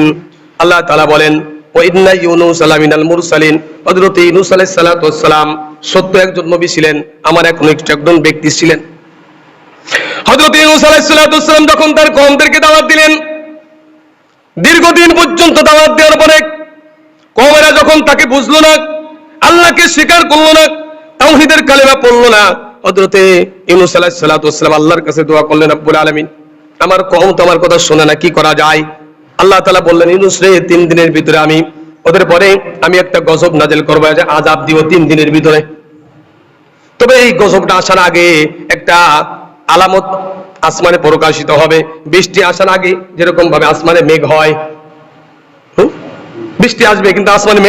আল্লাহ তাআলা বলেন, ওয়া ইন্না ইউনুসা লামিনাল মুরসালিন, হযরত ইউনূস আলাইহিস সালাতু ওয়াস সালাম সত্য একজন নবী ছিলেন, আমার একজন ব্যক্তি ছিলেন। হযরত ইউনূস আলাইহিস সালাতু ওয়াস সালাম যখন তার কওমদেরকে দাওয়াত দিলেন, দীর্ঘদিন পর্যন্ত দাওয়াত দেওয়ার পরে কওমেরা যখন তাকে বুঝলো না, আল্লাহকে স্বীকার করলো না, তাওহীদের কালেমা পড়লো না, হযরতে ইউনূস আলাইহিস সালাতু ওয়াস সালাম আল্লাহর কাছে দোয়া করলেন, রব্বুল আলামিন, আমার কওম তো আমার কথা শোনে না, কি করা যায়? আল্লাহ তাআলা বললেন, ইউনূস রে, 3 দিনের ভিতরে আমি ওদের পরে আমি একটা গজব নাযিল করব, আযাব দিব 3 দিনের ভিতরে। তবে এই গজবটা আসার আগে একটা আলামত আসমানে প্রকাশিত হবে। বৃষ্টি আসার আগে যেরকম ভাবে আসমানে মেঘ হয়, বৃষ্টি আসবে, কিন্তু আসমানে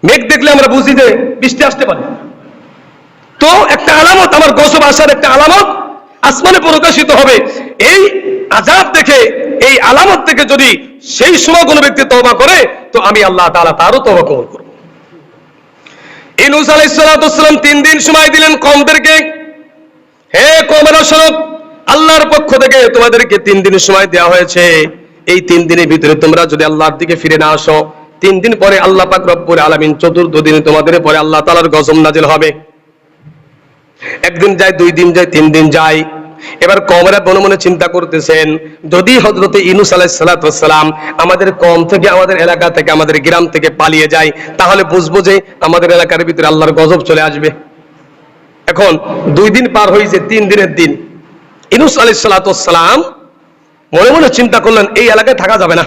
মেঘ দেখলে আমরা বুঝি যে বৃষ্টি আসতে পারে। তো একটা আলামত, আমার গজব আসার একটা আলামত আসমানে প্রকাশিত হবে। এই আযাব দেখে, এই আলামত থেকে যদি সেই সময় কোনো ব্যক্তি তওবা করে, তো আমি আল্লাহ তাআলা তারও তওবা কবুল করব। ইউনূস আলাইহিস সালাতু ওয়াস সালাম 3 দিন সময় দিলেন কওমদেরকে, হে কওমেরা শোনো, আল্লাহর পক্ষ থেকে তোমাদেরকে 3 দিন সময় দেওয়া হয়েছে। এই 3 দিনের ভিতরে তোমরা যদি আল্লাহর দিকে ফিরে না আসো, 3 দিন পরে আল্লাহ পাক রব্বুল আলামিন 4th দিনে তোমাদের পরে আল্লাহ তাআলার গজব নাযিল হবে। 1 দিন যায়, 2 দিন যায়, 3 দিন যায়। এবার কওমেরা মনে মনে চিন্তা করতেছেন, যদি হযরত ইউনূস আলাইহিস সালাতু ওয়াস সালাম আমাদের কওম থেকে, আমাদের এলাকা থেকে, আমাদের গ্রাম থেকে পালিয়ে যায়, তাহলে বুঝবো যে আমাদের এলাকার ভিতরে আল্লাহর গজব চলে আসবে। এখন 2 দিন পার হয়েছে, 3 দিনের দিন। ইউনূস আলাইহিস সালাতু ওয়াস সালাম মনে মনে চিন্তা করলেন, এই এলাকায় থাকা যাবে না,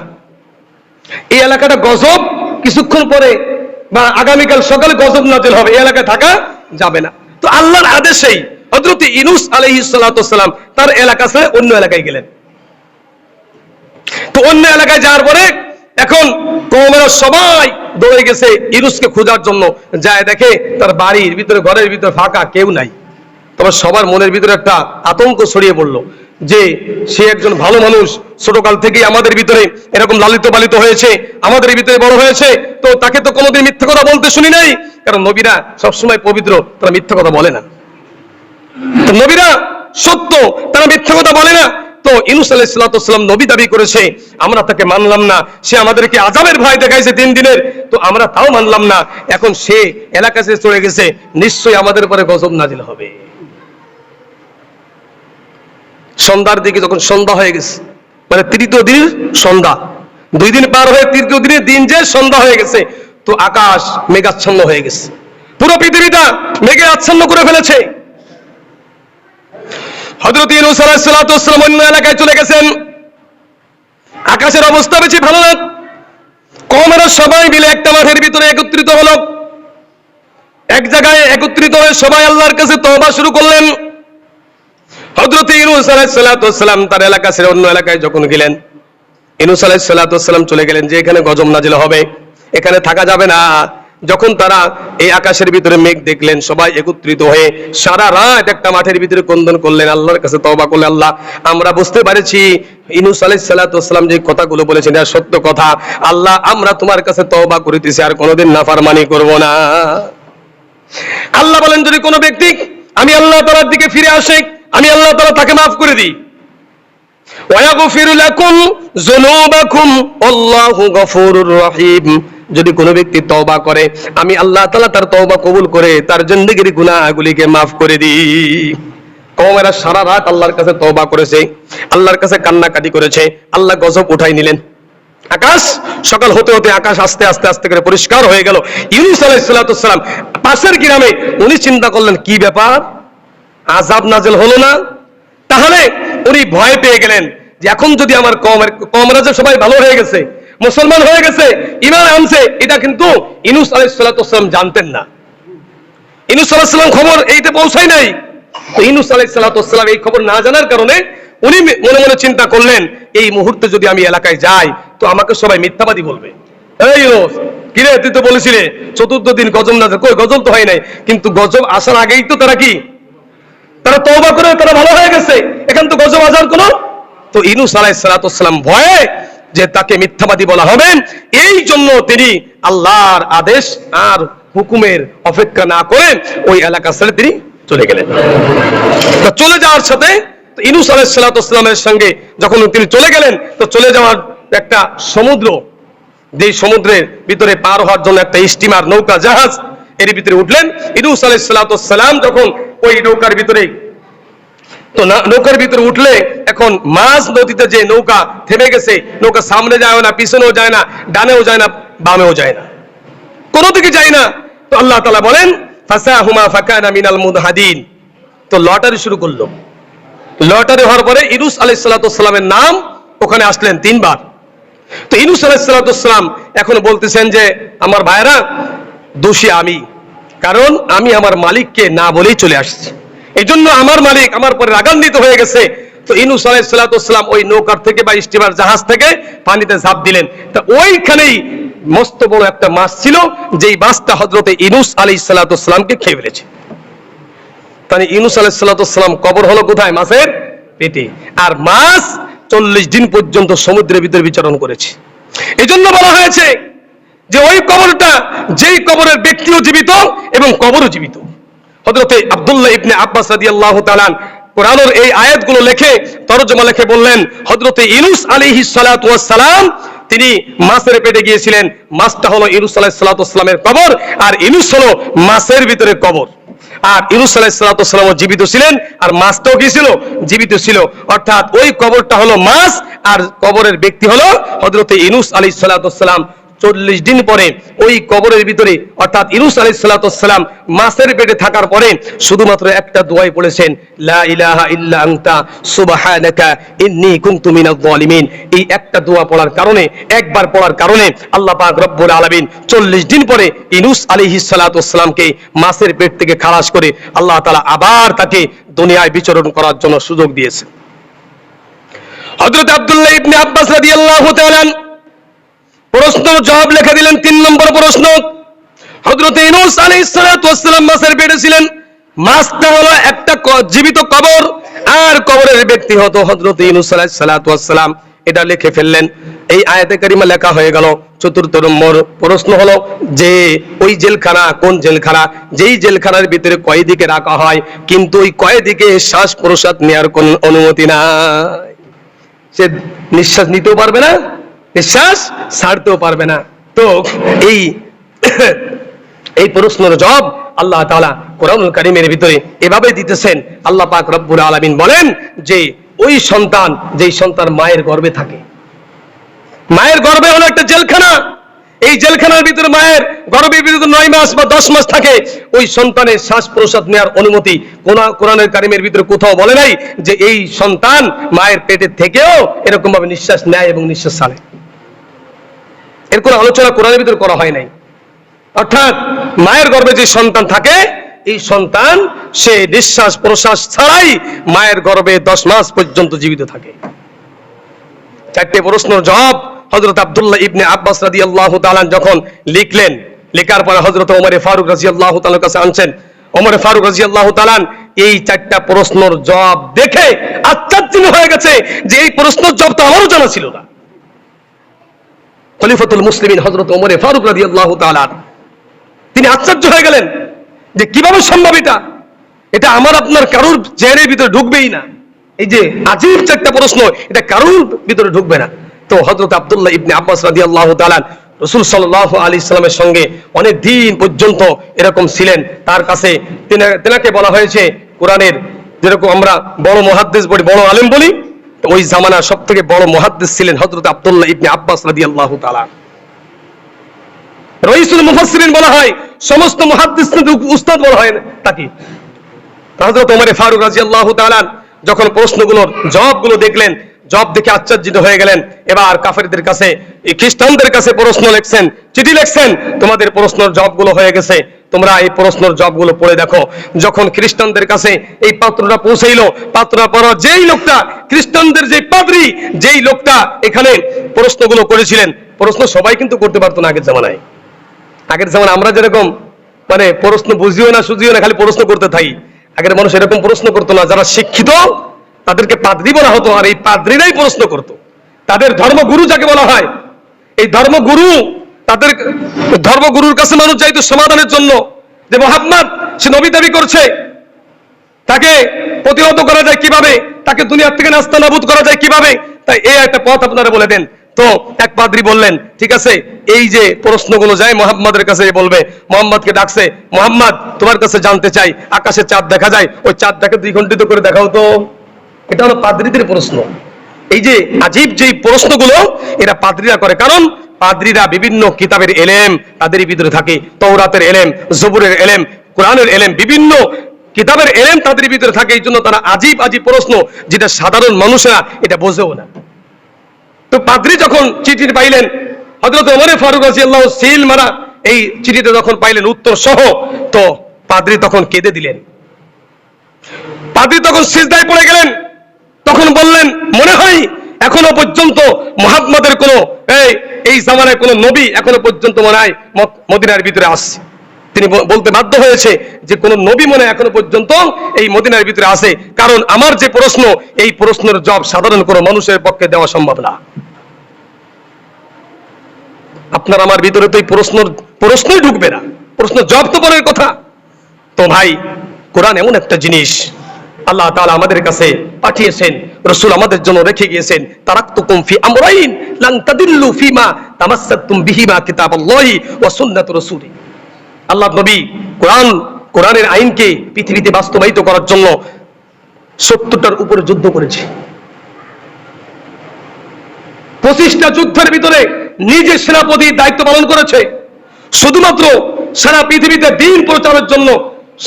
এই এলাকাটা গজব কিছুক্ষণ পরে বা আগামীকাল সকালে গজব নাযিল হবে, এই এলাকায় থাকা যাবে না। তো আল্লাহর আদেশেই হযরত ইউনূস আলাইহিস সালাতু ওয়াস সালাম তার এলাকা ছেড়ে অন্য এলাকায় গেলেন। তো অন্য এলাকায় যাওয়ার পরে এখন কওমেরা সবাই দৌড়ে গেছে ইউনূসকে খোঁজার জন্য। যায় দেখে তার বাড়ির ভিতরে, ঘরের ভিতরে ফাঁকা, কেউ নাই। তবে সবার মনের ভিতরে একটা আতঙ্ক ছড়িয়ে পড়লো যে সে একজন ভালো মানুষ, ছোটকাল থেকেই আমাদের ভিতরে এরকম লালিত পালিত হয়েছে, আমাদের ভিতরে বড় হয়েছে, তো তাকে তো কোনোদিন মিথ্যা কথা বলতে শুনি নাই। কারণ নবীরা সবসময় পবিত্র, তারা মিথ্যা কথা বলে না। নবীরা সত্য, তারা মিথ্যা কথা বলে না। তো ইউনূস আলাইহিস সালাতু ওয়াস সালাম নবী দাবি করেছে, আমরা তাকে মানলাম না। সে আমাদেরকে আযাবের ভয় দেখাইছে 3 দিনের, তো আমরা তাও মানলাম না। এখন সে এলাকা ছেড়ে চলে গেছে, নিশ্চয়ই আমাদের উপরে গজব নাযিল হবে। সন্ধ্যার দিকে যখন সন্ধ্যা হয়ে গেছে, মানে 3য় দিন সন্ধ্যা, 2 দিন পার হয়ে 3য় দিনের দিন যে সন্ধ্যা হয়ে গেছে, তো আকাশ মেঘাচ্ছন্ন হয়ে গেছে, পুরো পৃথিবীটা মেঘে আচ্ছন্ন করে ফেলেছে। হযরত ইউনূস আলাইহিস সালাতু ওয়াস সালাম অন্য এলাকায় চলে গেছেন। আকাশের অবস্থা বেশি ভালো না। কওমেরা সবাই মিলে একটা মাঠের ভিতরে একত্রিত হলো। এক জায়গায় একত্রিত হয়ে সবাই আল্লাহর কাছে তওবা শুরু করলেন। হযরত ইউনূস আলাইহিস সালাতু ওয়াস সালাম তার এলাকা ছেড়ে অন্য এলাকায় যখন গেলেন, ইউনূস আলাইহিস সালাতু ওয়াস সালাম চলে গেলেন যে এখানে গজব নাজিল হবে, এখানে থাকা যাবে না। যখন তারা এই আকাশের ভিতরে মেঘ দেখলেন, সবাই একত্রিত হয়ে সারা রাত একটা মাঠের ভিতরে ক্রন্দন করলেন, আল্লাহর কাছে তওবা করলেন, আল্লাহ আমরা বুঝতে পারছি ইউনূস আলাইহিস সালাতু ওয়াস সালাম যে কথাগুলো বলেছেন এটা সত্য কথা। আল্লাহ আমরা তোমার কাছে তওবা করিতেছি, আর কোনোদিন নাফরমানি করব না। আল্লাহ বলেন যদি কোনো ব্যক্তি আমি আল্লাহ তাআলার দিকে ফিরে আসে, আমি আল্লাহ তাআলা তাকে মাফ করে দিই। ওয়ায়াগফিরু লাকুম যুনুবাকুম আল্লাহু গফুরুর রহিম। যদি কোনো ব্যক্তি তওবা করে আমি আল্লাহ তাআলা তার তওবা কবুল করে তার জিন্দেগীর গুনাহগুলিকে মাফ করে দিই। কওমেরা সারা রাত আল্লাহর কাছে তওবা করেছে, আল্লাহর কাছে কান্নাকাটি করেছে, আল্লাহ গজব উঠাই নিলেন। আকাশ সকাল হতে হতে আকাশ আস্তে আস্তে আস্তে করে পরিষ্কার হয়ে গেল। ইউনূস আলাইহিস সালাতু ওয়াস সালাম পাশের গ্রামে উনি চিন্তা করলেন কি ব্যাপার, আযাব নাযিল হলো না। তাহলে উনি ভয় পেয়ে গেলেন যে এখন যদি আমার কওমেরা যে সবাই ভালো হয়ে গেছে, মুসলমান হয়ে গেছে, ঈমান আনছে, এটা কিন্তু ইউনূস আলাইহিস সালাতু ওয়াস সালাম জানতেন না। ইউনূস আলাইহিস সালাম খবর এইটা পৌঁছায় নাই। তো ইউনূস আলাইহিস সালাতু ওয়াস সালাম এই খবর না জানার কারণে উনি মনে মনে চিন্তা করলেন এই মুহূর্তে যদি আমি এলাকায় যাই তো আমাকে সবাই মিথ্যাবাদী বলবে। এই ইউনূস কিরে তুই তো বলেছিলে চতুর্থ দিন গজব নাযিল, কই গজব তো হয় নাই, কিন্তু গজব আসার আগেই তো তারা তওবা করে তারা ভালো হয়ে গেছে, এখন তো গজব আসার কোনো। তো ইউনূস আলাইহিস সালাতু ওয়াস সালাম ভয়ে যে তাকে মিথ্যাবাদী বলা হবে, এই জন্য তিনি আল্লাহর আদেশ আর হুকুমের অপেক্ষা না করে ওই এলাকা ছেড়ে তিনি চলে গেলেন। তো চলে যাওয়ার সাথে ইউনূস আলাইহিস সালাতু ওয়াস সালামের সঙ্গে যখন তিনি চলে গেলেন, তো চলে যাওয়ার একটা সমুদ্র, যে সমুদ্রের ভিতরে পার হওয়ার জন্য একটা স্টিমার নৌকা জাহাজ, এর ভিতরে উঠলেন। ইউনূস আলাইহিস সালাতু ওয়াস সালাম যখন ওই নৌকার ভিতরে, তো নৌকার ভিতরে উঠলে এখন মাঝ নদীতে যে নৌকা থেমে গেছে, নৌকা সামনে যায় না, পিছনেও যায় না, ডানেও যায় না, বামেও যায় না, কোনো দিকে যায় না। তো আল্লাহ তাআলা বলেন ফাসাহুমা ফাকানা মিনাল মুদহাদিন। তো লটারি শুরু করলো। লটারি হওয়ার পরে ইউনূস আলাইহিস সালাতু ওয়াস সালামের নাম ওখানে আসলেন 3 বার। তো ইউনূস আলাইহিস সালাতু ওয়াস সালাম এখন বলতেছেন যে আমার ভাইরা দোষী আমি, কারণ আমি আমার মালিককে না বলেই চলে আসছি, এই জন্য আমার মালিক আমার পরে রাগান্বিত হয়ে গেছে। তো ইউনূস আলাইহিস সালাতু ওয়াস সালাম ওই নৌকার থেকে বা স্টিমার জাহাজ থেকে পানিতে ঝাঁপ দিলেন। তা ওইখানেই মস্ত বড় একটা মাছ ছিল, যেই মাছটা হযরতে ইউনূস আলাইহিস সালাতু ওয়াস সালামকে খেয়ে ফেলেছে। তাহলে ইউনূস আলাইহিস সালাতু ওয়াস সালাম কবর হলো কোথায়? মাছের পেটে। আর মাছ 40 দিন পর্যন্ত সমুদ্রের ভিতরে বিচরণ করেছে। এই জন্য বলা হয়েছে যে ওই কবরটা, যেই কবরের ব্যক্তিও জীবিত এবং কবরও জীবিত। হযরতে আব্দুল্লাহ ইবনে আব্বাস রাদিয়াল্লাহু তাআলা কোরআনের এই আয়াতগুলো লিখে তরজমা লিখে বললেন হযরতে ইউনূস আলাইহিস সালাতু ওয়াস সালাম তিনি মাছের পেটে গিয়েছিলেন। মাছটা হলো ইউনূস আলাইহিস সালাতু ওয়াস সালামের কবর, আর ইউনূস হলো মাছের ভিতরে কবর। আর ইউনূস আলাইহিস সালাতু ওয়াস সালাম জীবিত ছিলেন, আর মাছটাও কি ছিল? জীবিত ছিল। অর্থাৎ ওই কবরটা হলো মাছ, আর কবরের ব্যক্তি হলো হযরতে ইউনূস আলাইহিস সালাতু ওয়াস সালাম। 40 দিন পরে ওই কবরের ভিতরে, অর্থাৎ ইউনূস আলাইহিস সালাতু ওয়াস সালাম মাছের পেটে থাকার পরে শুধুমাত্র একটা দোয়াই পড়েছেন, লা ইলাহা ইল্লা আনতা সুবহানাকা ইন্নী কুনতু মিনাজ জালিমিন। এই একটা দোয়া পড়ার কারণে, একবার পড়ার কারণে আল্লাহ পাক রব্বুল আলামিন 40 দিন পরে ইউনূস আলাইহিস সালাতু ওয়াস সালামকে মাছের পেট থেকে খালাস করে আল্লাহ তাআলা আবার তাকে দুনিয়ায় বিচরণ করার জন্য সুযোগ দিয়েছে। হযরত আব্দুল্লাহ ইবনে আব্বাস রাদিয়াল্লাহু তাআলা প্রশ্ন জবাব লিখে দিলেন। 3 নম্বর প্রশ্ন, হযরত ইউনূস আলাইহিস সালাতু ওয়াস সালাম মাছের পেটে ছিলেন, মাছটা হলো একটা জীবিত কবর, আর কবরের ব্যক্তি হতো হযরত ইউনূস আলাইহিস সালাতু ওয়াস সালাম। এটা লিখে ফেললেন। এই আয়াতে কারিমা লেখা হয়ে গেল। 4র্থ নম্বর প্রশ্ন হলো যে ওই জেলখানা কোন জেলখানা? যেই জেলখানার ভিতরে কয়েদিকে রাখা হয়, কিন্তু ওই কয়েদিকে শ্বাস প্রশ্বাস নেওয়ার কোনো অনুমতি নাই। সে নিঃশ্বাস নিতেও পারবে না, নিঃশ্বাস ছাড়তেও পারবে না। তো এই প্রশ্নের জবাব আল্লাহ তাআলা কোরআনুল কারীমের ভিতরে এভাবে দিতেছেন। আল্লাহ পাক রব্বুল আলামিন বলেন যে ওই সন্তান, যেই সন্তান মায়ের গর্ভে থাকে, মায়ের গর্ভে হলো একটা জেলখানা, এই জেলখানার ভিতরে মায়ের গর্ভের ভিতরে 9 মাস বা 10 মাস থাকে, ওই সন্তানের শ্বাস প্রশ্বাস নেওয়ার অনুমতি কোরআনের কারিমের ভিতরে কোথাও বলে নাই যে এই সন্তান মায়ের পেটের থেকেও এরকম ভাবে নিঃশ্বাস নেয় এবং নিঃশ্বাস ছাড়ে। এর কোনো আলোচনা কোরআনের ভিতরে করা হয় নাই। অর্থাৎ মায়ের গর্ভে যে সন্তান থাকে, এই সন্তান সে নিঃশ্বাস প্রশ্বাস ছাড়াই মায়ের গর্ভে 10 মাস পর্যন্ত জীবিত থাকে। 4টে প্রশ্নের জবাব হযরত আব্দুল্লাহ ইবনে আব্বাস রাদিয়াল্লাহু তাআলা যখন লিখলেন, লেখার পরে হযরত ওমর ফারুক রাদিয়াল্লাহু তাআলার কাছে আনছেন। ওমর ফারুক রাদিয়াল্লাহু তাআলা এই 4টা প্রশ্নের জবাব দেখে আশ্চর্য হয়ে গেছে যে এই প্রশ্নের জবাব তো আমারও জানা ছিল না। খলিফাতুল মুসলিমিন হযরত ওমর ফারুক রাদিয়াল্লাহু তাআলা তিনি আশ্চর্য হয়ে গেলেন যে কিভাবে সম্ভব এটা আমার আপনার কারোর জেহেনের ভিতরে ঢুকবেই না। এই যে আজীব 4টা প্রশ্ন, এটা কারোর ভিতরে ঢুকবে না। তো হযরত আব্দুল্লাহ ইবনে আব্বাস রাদিয়াল্লাহু তাআলা রাসূল সাল্লাল্লাহু আলাইহি সাল্লামের সঙ্গে অনেক দিন পর্যন্ত এরকম ছিলেন। তার কাছে তেনাকে বলা হয়েছে কোরআনের, যেরকম আমরা বড় মুহাদ্দিস বলি, বড় আলেম বলি, তো ওই জামানার সবথেকে বড় মুহাদ্দিস ছিলেন হযরত আব্দুল্লাহ ইবনে আব্বাস রাদিয়াল্লাহু তাআলা। রাইসুল মুফাসসিরিন বলা হয়, সমস্ত মুহাদ্দিসদের উস্তাদ বলা হয় তাকে। হযরত ওমর ফারুক রাদিয়াল্লাহু তাআলা যখন প্রশ্নগুলোর জবাবগুলো দেখলেন, জবাব দেখে আশ্চর্যিত হয়ে গেলেন। এবার কাফেরদের কাছে, এই খ্রিস্টানদের কাছে প্রশ্ন লিখছেন, চিঠি লিখছেন, তোমাদের প্রশ্নের জবাবগুলো হয়ে গেছে, তোমরা এই প্রশ্নের জবাবগুলো পড়ে দেখো। যখন খ্রিস্টানদের কাছে এই পাত্রটা পৌঁছাইলো, পাত্রটা পড়া যেই লোকটা, খ্রিস্টানদের যে পাদ্রী, যেই লোকটা এখানে প্রশ্নগুলো করেছিলেন, প্রশ্ন সবাই কিন্তু করতে পারতো না আগের জামানায়। আগের জামানায় আমরা যেরকম মানে প্রশ্ন বুঝিও না সুঝিও না, খালি প্রশ্ন করতে থাকি। আগের মানুষ এরকম প্রশ্ন করতো না। যারা শিক্ষিত তাদেরকে পাদ্রী বলা হতো, আর এই পাদ্রীরাই প্রশ্ন করতো। তাদের ধর্মগুরু যাকে বলা হয়, এই ধর্মগুরু, তাদের ধর্মগুরুর কাছে মানুষ যাইতো সমাধানের জন্য, যে মুহাম্মদ সে নবী দাবি করছে, তাকে প্রতিহত করা যায় কিভাবে, তাকে দুনিয়ার থেকে নাস্তানাবুদ করা যায় কিভাবে, তাই এই একটা পথ আপনারা বলে দেন। তো এক পাদ্রী বললেন, ঠিক আছে, এই যে প্রশ্নগুলো যায় মুহাম্মাদের কাছে বলবে। মুহাম্মদকে ডাকছে, মুহাম্মদ তোমার কাছে জানতে চাই, আকাশে চাঁদ দেখা যায়, ওই চাঁদটাকে দ্বিখণ্ডিত করে দেখাও তো। এটা হলো পাদ্রীদের প্রশ্ন। এই যে আজীব যে প্রশ্নগুলো এরা পাদ্রীরা করে, কারণ পাদ্রীরা বিভিন্ন কিতাবের এলেম তাদের ভিতরে থাকে, তওরাতের এলেম, জবুরের এলেম, কোরআনের এলেম, বিভিন্ন কিতাবের এলেম তাদের ভিতরে থাকে। এই জন্য তারা আজীব আজীব প্রশ্ন, যেটা সাধারণ মানুষরা এটা বোঝেও না। তো পাদ্রী যখন চিঠি পাইলেন, হযরত ওমর ফারুক রাদিয়াল্লাহু সিল মারা এই চিঠিটা যখন পাইলেন উত্তর সহ, তো পাদ্রী তখন কেঁদে দিলেন। পাদ্রী তখন সিজদায় পড়ে গেলেন। তখন বললেন, মনে হয় এখনো পর্যন্ত মুহাম্মদের কোন এই জামানায় কোন নবী এখনো পর্যন্ত মনে হয় মদিনার ভিতরে আসছে। তিনি বলতে বাধ্য হয়েছে যে কোন নবী মনে এখনো পর্যন্ত এই মদিনার ভিতরে আসে, কারণ আমার যে প্রশ্ন, এই প্রশ্নের জবাব সাধারণ কোনো মানুষের পক্ষে দেওয়া সম্ভব না। আপনার আমার ভিতরে তো এই প্রশ্নই ঢুকবে না, প্রশ্ন জবাব তো পরের কথা। তো ভাই, কোরআন এমন একটা জিনিস আল্লাহ তাআলা আমাদের কাছে পাঠিয়েছেন, রাসূল আমাদের জন্য রেখে গিয়েছেন, তারাকতুকুম ফি আমরাইন লান তাদিল্লু ফিমা তামাসসাকতুম বিহিমা কিতাবাল্লাহি ওয়া সুন্নাতু রাসূলি। আল্লাহ নবী কোরআনের আইনকে পৃথিবীতে বাস্তবায়িত করার জন্য 70টার উপরে যুদ্ধ করেছে। 25টা যুদ্ধের ভিতরে নিজে সেনাপতির দায়িত্ব পালন করেছে, শুধুমাত্র সারা পৃথিবীতে দ্বীন প্রচারের জন্য।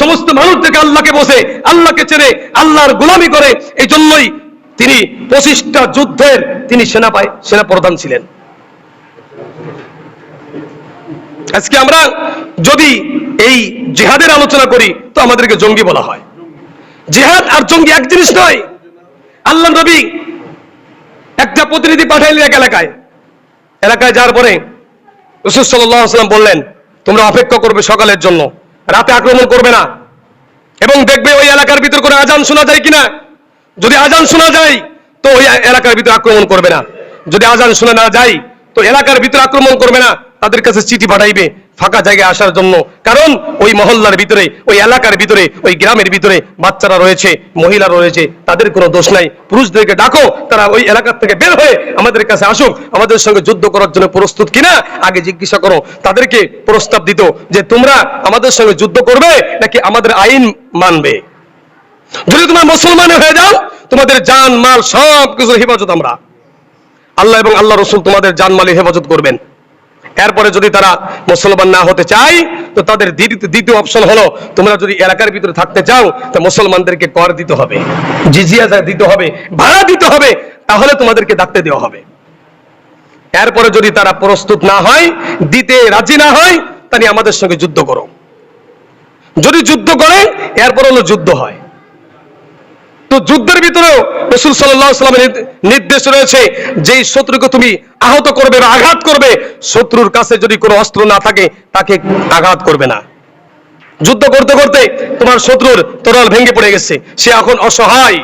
সমস্ত মানুষদেরকে আল্লাহকে বসে, আল্লাহকে ছেড়ে আল্লাহর গোলামি করে, এই জন্যই তিনি 25টা যুদ্ধের তিনি সেনা প্রধান ছিলেন। আজকে আমরা যদি এই জিহাদের আলোচনা করি তো আমাদেরকে জঙ্গি বলা হয়। জিহাদ আর জঙ্গি এক জিনিস নয়। আল্লাহ নবী একটা প্রতিনিধি পাঠাইলেন এক এলাকায় যাওয়ার পরে রাসূল সাল্লাল্লাহু আলাইহি ওয়াসাল্লাম বললেন, তোমরা অপেক্ষা করবে সকালের জন্য, রাতে আক্রমণ করবে না, এবং দেখবে ওই এলাকার ভিতর করে আজান শোনা যায় কিনা। যদি আজান শোনা যায় তো ওই এলাকার ভিতর আক্রমণ করবে না, যদি আজান শোনা না যায় তো এলাকার ভিতর আক্রমণ করবে না। তাদের কাছে চিঠি পাঠাইবে ফাঁকা জায়গায় আসার জন্য, কারণ ওই মহল্লার ভিতরে, ওই এলাকার ভিতরে, ওই গ্রামের ভিতরে বাচ্চারা রয়েছে, মহিলা রয়েছে, তাদের কোনো দোষ নাই। পুরুষদেরকে ডাকো, তারা ওই এলাকার থেকে বের হয়ে আমাদের কাছে আসুক, আমাদের সঙ্গে যুদ্ধ করার জন্য প্রস্তুত কিনা আগে জিজ্ঞাসা করো। তাদেরকে প্রস্তাব দিত যে তোমরা আমাদের সঙ্গে যুদ্ধ করবে নাকি আমাদের আইন মানবে। যদি তোমরা মুসলমান হয়ে যাও, তোমাদের জান মাল সব কিছুর হেফাজত আমরা, আল্লাহ এবং আল্লাহ রসুল তোমাদের জান মালের হেফাজত করবেন। এরপরে যদি তারা মুসলমান না হতে চায় তো তাদের দ্বিতীয় অপশন হলো, তোমরা যদি এলাকার ভিতরে থাকতে চাও তো মুসলমানদেরকে কর দিতে হবে, জিজিয়া দিতে হবে, ভাড়া দিতে হবে, তাহলে তোমাদেরকে থাকতে দেওয়া হবে। এরপরে যদি তারা প্রস্তুত না হয়, দিতে রাজি না হয়, তাহলে আমাদের সঙ্গে যুদ্ধ করো। যদি যুদ্ধ করে এরপর হলো যুদ্ধ হয়। তো যুদ্ধের ভিতরেও রাসূল সাল্লাল্লাহু আলাইহি ওয়াসাল্লামের নির্দেশ রয়েছে, যেই শত্রুকে তুমি আহত করবে বা আঘাত করবে, শত্রুর কাছে যদি কোনো অস্ত্র না থাকে তাকে আঘাত করবে না। যুদ্ধ করতে করতে তোমার শত্রুর তরোয়াল ভেঙে পড়ে গেছে, সে এখন অসহায়,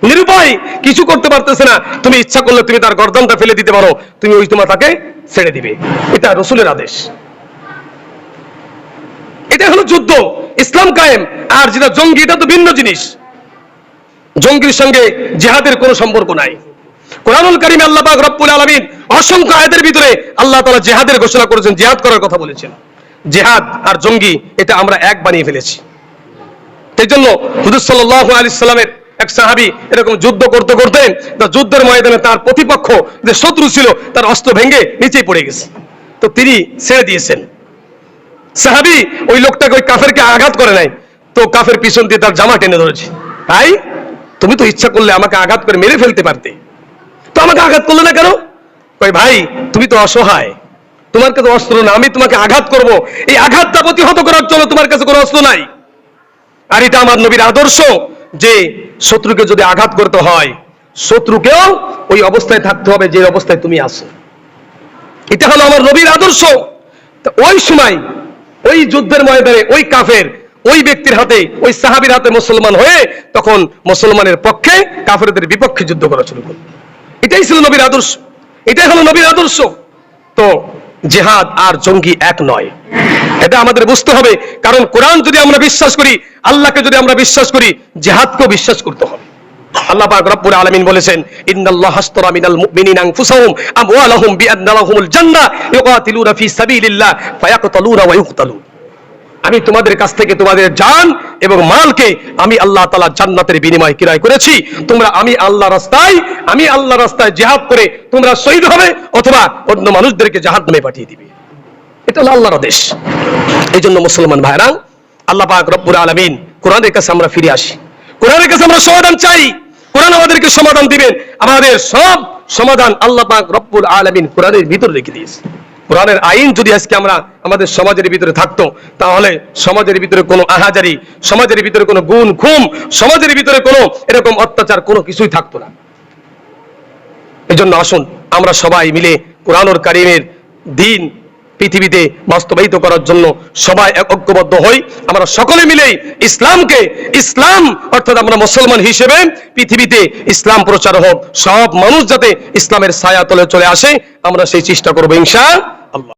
নিরুপায়, কিছু করতে পারতেছে না, তুমি ইচ্ছা করলে তুমি তার গর্দনটা ফেলে দিতে পারো, তুমি ওই তোমার তাকে ছেড়ে দিবে। এটা রাসূলের আদেশ। এটা হলো যুদ্ধ, ইসলাম কায়েম। আর যেটা জঙ্গি, এটা তো ভিন্ন জিনিস। জঙ্গির সঙ্গে জিহাদের কোনো সম্পর্ক নাই। কোরআনুল কারীমে আল্লাহ পাক রব্বুল আলামিন অসংখ্য আয়াতের ভিতরে আল্লাহ তাআলা জিহাদের ঘোষণা করেছেন, জিহাদ করার কথা বলেছেন। জিহাদ আর জঙ্গি এটা আমরা এক বানিয়ে ফেলেছি। সেই জন্য হুজুর সাল্লাল্লাহু আলাইহি সাল্লামের এক সাহাবী এরকম যুদ্ধ করতে করতে যুদ্ধের ময়দানে তার প্রতিপক্ষ যে শত্রু ছিল তার অস্ত্র ভেঙে নিচেই পড়ে গেছে, তো তিনি ছেড়ে দিয়েছেন। সাহাবী ওই লোকটাকে, ওই কাফেরকে আঘাত করে নাই, তো কাফের পিছন দিয়ে তার জামা টেনে ধরেছে, তাই তুমি তো ইচ্ছা করলে আমাকে আঘাত করে মেরে ফেলতে পারতে, তো আমাকে আঘাত করলে না কেন? কই ভাই, তুমি তো অসহায়, তোমার কাছে অস্ত্র না, আমি তোমাকে আঘাত করব, এই আঘাতটা প্রতিহত করার জন্য তোমার কাছে কোনো অস্ত্র নাই। আর এটা আমার নবীর আদর্শ, যে শত্রুকে যদি আঘাত করতে হয়, শত্রুকেও ওই অবস্থায় থাকতে হবে যে অবস্থায় তুমি আছো। এটা হলো আমার নবীর আদর্শ। ওই সময় ওই যুদ্ধের ময়দানে ওই কাফের ওই ব্যক্তির হাতে, ওই সাহাবীর হাতে মুসলমান হয়ে তখন মুসলমানের পক্ষে কাফেরদের বিপক্ষে যুদ্ধ করা শুরু করল। এটাই ছিল নবীর আদর্শ, এটাই হলো নবীর আদর্শ। তো জিহাদ আর জঙ্গি এক নয়, এটা আমাদের বুঝতে হবে। কারণ কোরআন যদি আমরা বিশ্বাস করি, আল্লাহকে যদি আমরা বিশ্বাস করি, জিহাদকেও বিশ্বাস করতে হবে। আল্লাহ পাক রব্বুল আলামিন বলেছেন, ইন্নাল্লাহা আশতারা মিনাল মুমিনিনা আনফুসাহুম আমওয়ালাহুম বিআন্না লাহুমুল জান্নাহ ইউকাতিলুনা ফি সাবিলিল্লাহ ফায়াকতুলুনা ওয়া ইউকতালুন। আমি তোমাদের কাছ থেকে তোমাদের জান এবং মালকে আমি আল্লাহ তাআলা জান্নাতের বিনিময়ে ক্রয় করেছি। তোমরা আমি আল্লাহ রাস্তায় জিহাদ করে তোমরা শহীদ হবে অথবা অন্য মানুষদেরকে জাহান্নামে পাঠিয়ে দিবে। এটা হলো আল্লাহর আদেশ। এই জন্য মুসলমান ভাইরা, আল্লাহ পাক রব্বুল আলামিন কোরআনের কাছে আমরা ফিরে আসি, কোরআনের কাছে আমরা সমাধান চাই। কোরআন আমাদেরকে সমাধান দিবেন। আমাদের সব সমাধান আল্লাহ পাক রব্বুল আলামিন কোরআনের ভিতরে রেখে দিয়েছে। কোরআনের আইন যদি আজকে আমরা আমাদের সমাজের ভিতরে থাকতো, তাহলে সমাজের ভিতরে কোনো আহাজারি, সমাজের ভিতরে কোনো গুণ খুম, সমাজের ভিতরে কোনো এরকম অত্যাচার কোনো কিছুই থাকতো না। এই জন্য আসুন আমরা সবাই মিলে কোরআনুল কারীমের দ্বীন পৃথিবীতে বাস্তবায়িত করার জন্য সবাই ঐক্যবদ্ধ হই। আমরা সকলে মিলে ইসলাম অর্থাৎ আমরা মুসলমান হিসেবে পৃথিবীতে ইসলাম প্রচার হোক, সব মানুষ যাতে ইসলামের ছায়া তলে চলে আসে, আমরা সেই চেষ্টা করবো ইনশাআল্লাহ।